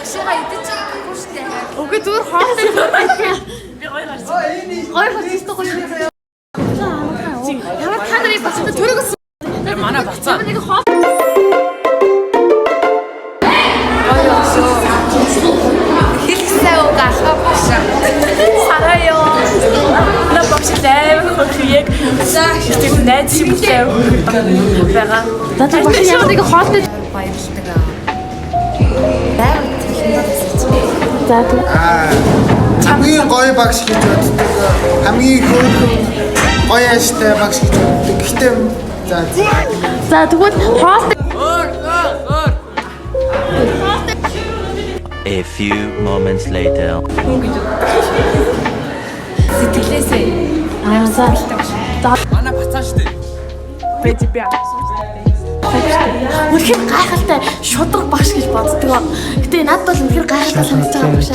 багшгаа идэж чадахгүй шүү дээ. Үгүй зүгээр хоол. Би гоё гарч. Хоёр хоцтой шүү дээ. Ямар та нарыг бацтай төрөгс. Манай бацаа. Нэг хоол. Хэлсээ үг ахаа багш. Сараяа. На багш дэв хөрхийг. Тэг найз юм дэв. Бага. Даа багш ямар нэг хоолтой Баярлалаа. За хамгийн гоё багш гэж боддог. Хамгийн хөөрхөн гоё аштай багш гэж боддог. Гэхдээ за тэгвэл хоолтой A few moments later. Сэтгэлээсээ. за Манай бацаа шүү дээ. Бэж би. үнэхээр гайхалтай шудраг багш гэж боддог. Гэтэ надад бол үнэхээр гайхалтай санагдаж байгаа багш.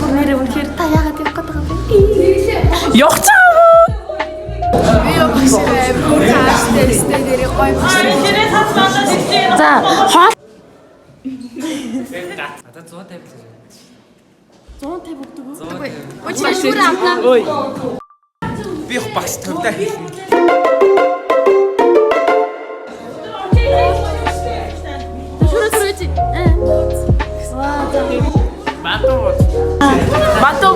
Бүр нэрээ үнэхээр та яагаад явах гээд байгаа бэ? Явах цаа. Би багш бүр тааштай дээрээ гоё багш. За хоол Ата 150 л. 150 өгдөг үү? 150. Ой чи шүүрээ амнаа. Ой. би их багш төвдөө хэлнэ. Шүүрээ түрээч. Батуу. Батуу.